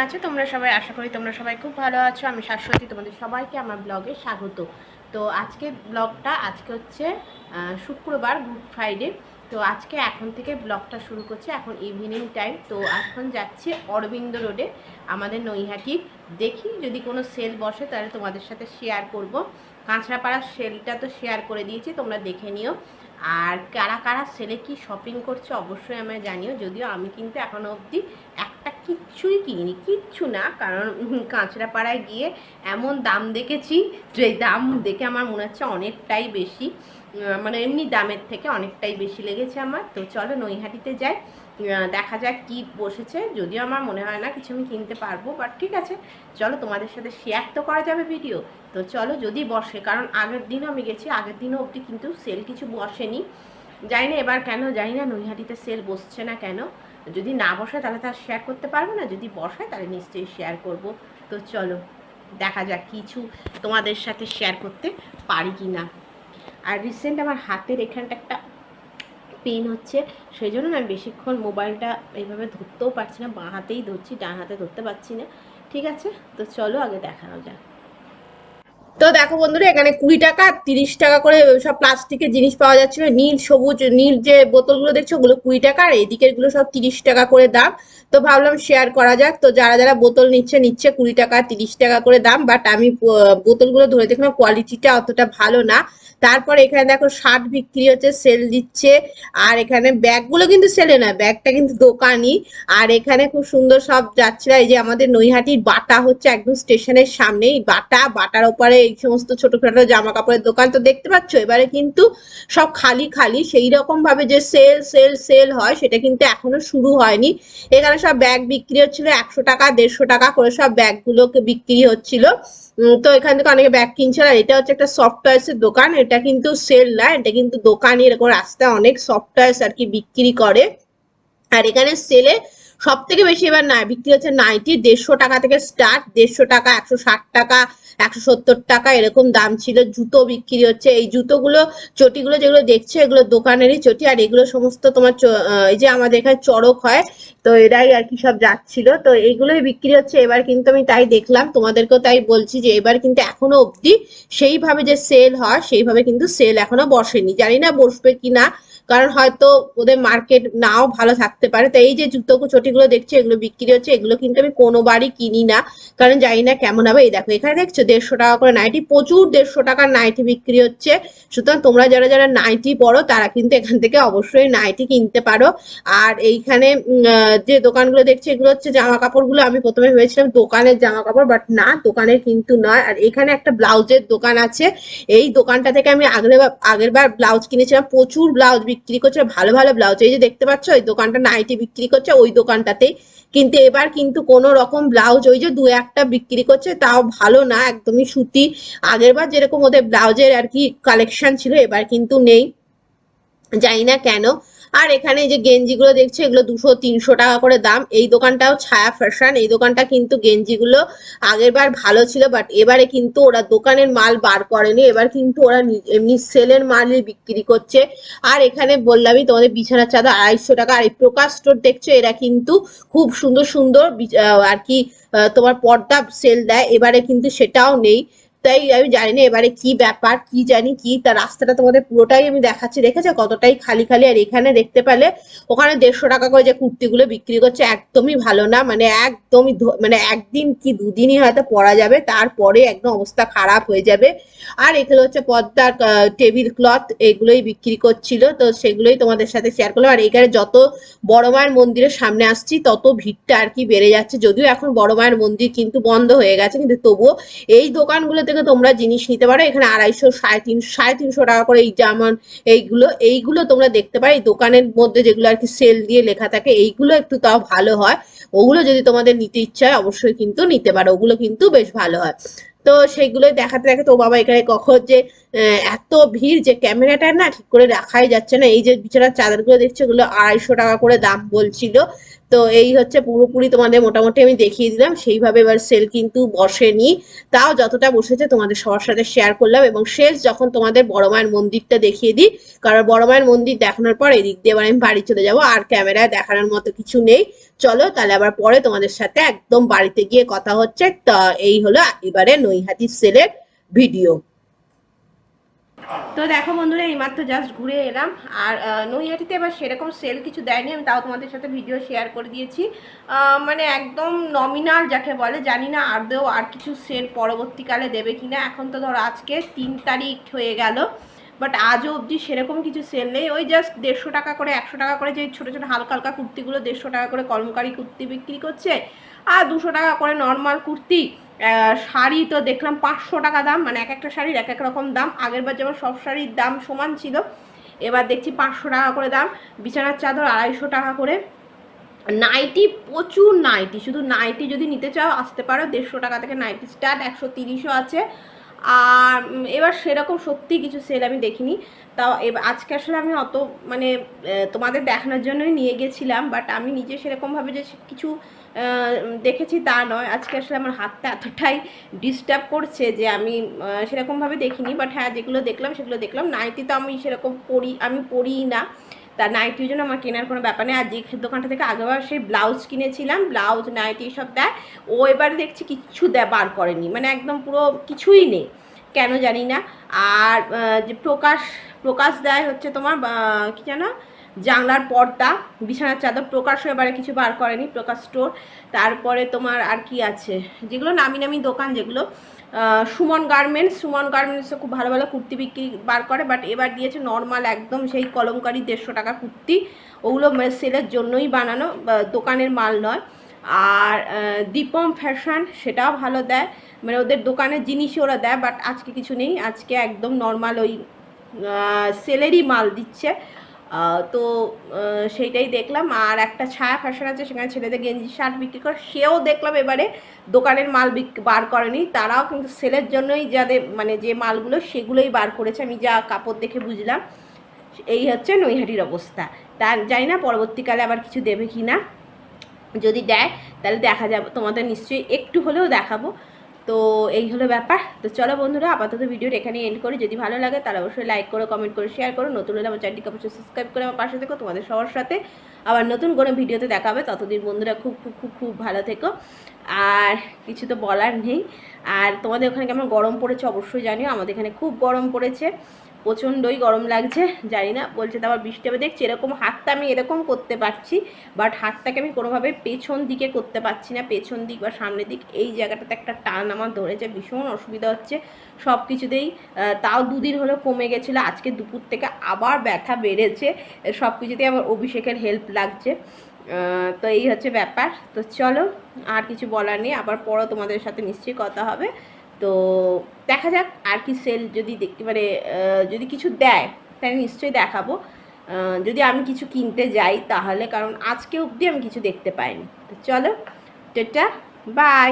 আছো তোমরা সবাই? আশা করি তোমরা সবাই খুব ভালো আছো। আমি শাশ্বতী, তোমাদের সবাইকে আমার ব্লগে স্বাগত। তো আজকে ব্লগটা হচ্ছে শুক্রবার, গুড ফ্রাইডে। তো আজকে এখন থেকে ব্লগটা শুরু করছে। এখন ইভিনিং টাইম। তো এখন যাচ্ছি অরবিন্দ রোডে, আমাদের নৈহাটি। দেখি যদি কোনো সেল বসে তাহলে তোমাদের সাথে শেয়ার করব। কাঁচরাপাড়ার সেলটা তো শেয়ার করে দিয়েছি, তোমরা দেখে নিও। আর কারা কারা সেলে কি শপিং করছে অবশ্যই আমায় জানিও। যদিও আমি কিন্তু এখনো অবধি একটা কিচ্ছুই কিনিনি, কিচ্ছু না। কারণ কাঁচরাপাড়ায় গিয়ে এমন দাম দেখেছি যে দাম দেখে আমার মনে হচ্ছে অনেকটাই বেশি, মানে এমনি দামের থেকে অনেকটাই বেশি লেগেছে আমার। তো চলো নৈহাটিতে যাই, দেখা যাক কি বসেছে। যদিও আমার মনে হয় না কিছু আমি কিনতে পারবো, বাট ঠিক আছে, চলো তোমাদের সাথে শেয়ার তো করা যাবে ভিডিও। তো চলো যদি বসে, কারণ আগের দিনও আমি গেছি, আগের দিনও অবধি কিন্তু সেল কিছু বসেনি। জানি না এবার কেন, জানি না নৈহাটিতে সেল বসছে না কেন। যদি না বসে তাহলে তো আর শেয়ার করতে পারবো না, যদি বসে তাহলে নিশ্চয়ই শেয়ার করব। তো চলো দেখা যাক কিছু তোমাদের সাথে শেয়ার করতে পারি কি না। আর রিসেন্ট আমার হাতের এখানটা একটা পেন হচ্ছে, সেই জন্য আমি বেশিক্ষণ মোবাইলটা এইভাবে ধরতেও পারছি না। বাঁ হাতেই ধরছি, ডান হাতে ধরতে পারছি না। ঠিক আছে, তো চলো আগে দেখানো যাক। তো দেখো বন্ধুরা, এখানে 20 টাকা 30 টাকা করে সব প্লাস্টিকের জিনিস পাওয়া যাচ্ছিল। নীল সবুজ নীল যে বোতলগুলো দেখছো ওগুলো 20 টাকা, আর এদিকের গুলো সব 30 টাকা করে দাম। তো ভাবলাম শেয়ার করা যাক। তো যারা যারা বোতল নিচ্ছে 20 টাকা 30 টাকা করে দাম, বাট আমি বোতলগুলো ধরে দেখলাম কোয়ালিটিটা অতটা ভালো না। তারপর এখানে দেখো শার্ট বিক্রি হচ্ছে, সেল দিচ্ছে। আর এখানে ব্যাগগুলো কিন্তু সেলে না, ব্যাগটা কিন্তু দোকানই। আর এখানে খুব সুন্দর সব যাচ্ছিল। এই যে আমাদের নৈহাটির বাটা হচ্ছে একদম স্টেশনের সামনেই, বাটার ওপারে এই সমস্ত ছোটখাটো জামা কাপড়ের দোকান তো দেখতে পাচ্ছ। এবারে কিন্তু সব খালি খালি, সেই রকম ভাবে যে সেল সেল সেল হয় সেটা কিন্তু এখনো শুরু হয়নি। এখানে সব ব্যাগ বিক্রি হচ্ছিল, 100 টাকা 150 টাকা করে সব ব্যাগগুলোকে বিক্রি হচ্ছিল। তো এখান থেকে অনেকে ব্যাগ কিনছিল। আর এটা হচ্ছে একটা সফট টয়েস এর দোকান, এটা কিন্তু সেল না, এটা কিন্তু দোকানই এরকম রাস্তায় অনেক সফট টয়েস আর কি বিক্রি করে। আর এখানে সেলে সব থেকে বেশি এবার না বিক্রি হচ্ছে নাইটি, 150 টাকা থেকে স্টার্ট, 150 টাকা 160 টাকা 170 টাকা এরকম দাম ছিল। জুতো বিক্রি হচ্ছে, এই জুতোগুলো চটিগুলো যেগুলো দেখছো এগুলো দোকানেরই চটি। আর এগুলো সমস্ত তোমার এই যে আমাদের এখানে চড়ক হয়, তো এরাই আর কি সব যাচ্ছিল, তো এইগুলোই বিক্রি হচ্ছে। এবার কিন্তু আমি তাই দেখলাম, তোমাদেরকেও তাই বলছি যে এবার কিন্তু এখনো অবধি সেইভাবে যে সেল হয় সেইভাবে কিন্তু সেল এখনো বসেনি। জানি না বসবে কিনা, কারণ হয়তো ওদের মার্কেট নাও ভালো থাকতে পারে। তো এই যে জুতো চটিগুলো দেখছো এগুলো বিক্রি হচ্ছে, এগুলো কিন্তু আমি কোনোবারই কিনি না, কারণ জানি না কেমন হবে। এই দেখো এখানে দেখছো 150 টাকা করে নাইটি, প্রচুর 150 টাকার নাইটি বিক্রি হচ্ছে। সুতরাং তোমরা যারা যারা নাইটি পরো তারা কিন্তু এখান থেকে অবশ্যই নাইটি কিনতে পারো। আর এইখানে যে দোকানগুলো দেখছো এগুলো হচ্ছে জামা কাপড়গুলো। আমি প্রথমে ভেবেছিলাম দোকানের জামা কাপড়, বাট না, দোকানের কিন্তু নয়। আর এখানে একটা ব্লাউজের দোকান আছে, এই দোকানটা থেকে আমি আগের বার ব্লাউজ কিনেছিলাম। প্রচুর ব্লাউজ বিক্রি করছে, ভালো ভালো ব্লাউজ। এই যে দেখতে পাচ্ছ ওই দোকানটা নাইটি বিক্রি করছে, ওই দোকানটাতেই। কিন্তু এবার কিন্তু কোনো রকম ব্লাউজ ওই যে দু একটা বিক্রি করছে, তাও ভালো না, একদমই সুতি। আগের বার যেরকম ওদের ব্লাউজের আর কি কালেকশন ছিল এবার কিন্তু নেই, জানি না কেন। আর এখানে যে গেঞ্জিগুলো দেখছে এগুলো 200-300 টাকা করে দাম। এই দোকানটাও ছায়া ফ্যাশন, এই দোকানটা কিন্তু গেঞ্জিগুলো আগের বার ভালো ছিল, বাট এবারে কিন্তু ওরা দোকানের মাল বার করেনি, এবার কিন্তু ওরা এমনি সেলের মালই বিক্রি করছে। আর এখানে বললামই তোমাদের বিছানার চাদর 250 টাকা। আর এই প্রকাশ স্টোর দেখছো, এরা কিন্তু খুব সুন্দর সুন্দর আর কি তোমার পর্দা সেল দেয়, এবারে কিন্তু সেটাও নেই। তাই আমি জানি না এবারে কি ব্যাপার, কি জানি কি। তার রাস্তাটা তোমাদের পুরোটাই আমি দেখাচ্ছি, দেখেছো কতটাই খালি খালি। আর এখানে দেখতে পেলে ওখানে 150 টাকা করে যে কুর্তিগুলো বিক্রি করছে, একদমই ভালো না, মানে একদমই মানে একদিন কি দুদিনই হয়তো পরা যাবে, তারপরে একদম অবস্থা খারাপ হয়ে যাবে। আর এগুলো হচ্ছে পর্দার টেবিল ক্লথ, এগুলোই বিক্রি করছিল, তো সেগুলোই তোমাদের সাথে শেয়ার করলাম। আর এখানে যত বড় মায়ের মন্দিরের সামনে আসছি তত ভিড়টা আর কি বেড়ে যাচ্ছে। যদিও এখন বড় মায়ের মন্দির কিন্তু বন্ধ হয়ে গেছে, কিন্তু তবুও এই দোকানগুলো থেকে তোমরা জিনিস নিতে পারো। এখানে 250 350 টাকা করে এই যেমন এইগুলো এইগুলো তোমরা দেখতে পারো। এই দোকানের মধ্যে যেগুলো আর কি সেল দিয়ে লেখা থাকে এইগুলো একটু তাও ভালো হয়, ওগুলো যদি তোমাদের নিতে ইচ্ছা হয় অবশ্যই কিন্তু নিতে পারো, ওগুলো কিন্তু বেশ ভালো হয়। তো সেইগুলোই দেখাতে দেখাতে ও বাবা এখানে কখন যে এত ভিড় যে ক্যামেরাটা না ঠিক করে রাখাই যাচ্ছে না। এই যে বিছানার চাদরগুলো দেখছো, ওগুলো 250 টাকা করে দাম বলছিল। তো এই হচ্ছে পুরোপুরি তোমাদের মোটামুটি আমি দেখিয়ে দিলাম। সেইভাবে এবার সেল কিন্তু বসেনি, তাও যতটা বসেছে তোমাদের সবার সাথে শেয়ার করলাম। এবং শেষ যখন তোমাদের বড় মায়ের মন্দিরটা দেখিয়ে দিই, কারণ বড় মায়ের মন্দির দেখানোর পর এদিক দিয়ে এবার আমি বাড়ি চলে যাব, আর ক্যামেরায় দেখানোর মতো কিছু নেই। চলো তাহলে আবার পরে তোমাদের সাথে একদম বাড়িতে গিয়ে কথা হচ্ছে। তা এই হলো এবারে নৈহাটি সেলের ভিডিও। তো দেখো বন্ধুরা, এইমাত্র জাস্ট ঘুরে এলাম। আর নৈহাটিতে এবার সেরকম সেল কিছু দেয়নি, আমি তাও তোমাদের সাথে ভিডিও শেয়ার করে দিয়েছি। মানে একদম নমিনাল যাকে বলে, জানি না আদৌ আর কিছু সেল পরবর্তীকালে দেবে কিনা। এখন তো ধরো আজকে 3 তারিখ হয়ে গেল, বাট আজও অবধি সেরকম কিছু সেল নেই। ওই জাস্ট 150 টাকা করে 100 টাকা করে যে ছোটো ছোটো হালকা হালকা কুর্তিগুলো 150 টাকা করে কলমকারি কুর্তি বিক্রি করছে, আর 200 টাকা করে নর্মাল কুর্তি। শাড়ি তো দেখলাম 500 টাকা দাম, মানে এক একটা শাড়ির এক এক রকম দাম। আগের বার যেমন সব শাড়ির দাম সমান ছিল, এবার দেখছি 500 টাকা করে দাম। বিছানার চাদর 250 টাকা করে। নাইটি প্রচুর নাইটি, শুধু নাইটি যদি নিতে চাও আসতে পারো, 150 টাকা থেকে নাইটি স্টার্ট, 130ও আছে। আর এবার সেরকম সত্যি কিছু সেল আমি দেখিনি। তাও এবার আজকে আসলে আমি অত মানে তোমাদের দেখানোর জন্যই নিয়ে গেছিলাম, বাট আমি নিজে সেরকমভাবে যে কিছু দেখেছি তা নয়। আজকে আসলে আমার হাতটা এতটাই ডিস্টার্ব করছে যে আমি সেরকমভাবে দেখিনি। বাট হ্যাঁ, যেগুলো দেখলাম সেগুলো দেখলাম। নাইটি তো আমি সেরকম পরিই না, তা নাইটির জন্য আমার কেনার কোনো ব্যাপার নেই। আর যে দোকানটা থেকে আগেবার সেই ব্লাউজ কিনেছিলাম, ব্লাউজ নাইটি সব দেয়, ও এবার দেখছি কিচ্ছু বার করেনি, মানে একদম পুরো কিছুই নেই, কেন জানি না। আর যে প্রকাশ দেয় হচ্ছে তোমার কি জানো, জানলার পর্দা, বিছানার চাদর, প্রকাশও এবারে কিছু বার করেনি, প্রকাশ স্টোর। তারপরে তোমার আর কি আছে, যেগুলো নামি নামি দোকান যেগুলো, সুমন গার্মেন্টসও খুব ভালো ভালো কুর্তি বিক্রি বার করে, বাট এবার দিয়েছে নর্মাল একদম সেই কলমকারি 150 টাকা কুর্তি। ওগুলো সেলের জন্যই বানানো, দোকানের মাল নয়। আর দীপম ফ্যাশন, সেটাও ভালো দেয়, মানে ওদের দোকানের জিনিসই ওরা দেয়, বাট আজকে কিছু নেই। আজকে একদম নর্মাল ওই সেলেরই মাল দিচ্ছে। তো সেইটাই দেখলাম। আর একটা ছায়া ফ্যাশন আছে, সেখানে ছেলেদের গেঞ্জি শার্ট বিক্রি করে, সেও দেখলাম এবারে দোকানের মাল বার করেনি, তারাও কিন্তু সেলের জন্যই যাদের মানে যে মালগুলো সেগুলোই বার করেছে, আমি যা কাপড় দেখে বুঝলাম। এই হচ্ছে নৈহাটির অবস্থা। তা জানি না পরবর্তীকালে আবার কিছু দেবে কি না, যদি দেয় তাহলে দেখা যাবে, তোমাদের নিশ্চয়ই একটু হলেও দেখাবো। তো এই হলো ব্যাপার। তো চলো বন্ধুরা, আপাতত ভিডিওটা এখানে এন্ড করি। যদি ভালো লাগে তাহলে অবশ্যই লাইক করো, কমেন্ট করে শেয়ার করো। নতুন হলে আমার চ্যানেলটিকে অবশ্যই সাবস্ক্রাইব করে আমার পাশে থেকো। তোমাদের সবার সাথে আবার নতুন কোনো ভিডিওতে দেখাবে। ততদিন বন্ধুরা খুব খুব খুব খুব ভালো থেকো। আর কিছু তো বলার নেই। আর তোমাদের ওখানে কেমন গরম পড়েছে অবশ্যই জানিও। আমাদের এখানে খুব গরম পড়েছে, প্রচণ্ডই গরম লাগছে। জানি না, বলছে তো আবার বৃষ্টি হবে। দেখছি এরকম হাতটা আমি এরকম করতে পারছি, বাট হাতটাকে আমি কোনোভাবে পেছন দিকে করতে পারছি না, পেছন দিক বা সামনের দিক, এই জায়গাটাতে একটা টান আমার ধরেছে, ভীষণ অসুবিধা হচ্ছে সব কিছুতেই। তাও 2 দিন হলো কমে গেছিলো, আজকে দুপুর থেকে আবার ব্যথা বেড়েছে। সব কিছুতেই আমার অভিষেকের হেল্প লাগছে। তো এই হচ্ছে ব্যাপার। তো চলো, আর কিছু বলার নেই, আবার পরও তোমাদের সাথে নিশ্চয়ই কথা হবে। তো দেখা যাক আর কি সেল যদি দেখতে মানে যদি কিছু দেয় তাহলে নিশ্চয়ই দেখাবো। যদি আমি কিছু কিনতে যাই তাহলে, কারণ আজকে অবধি আমি কিছু দেখতে পাইনি। তো চলো, টাটা, বাই।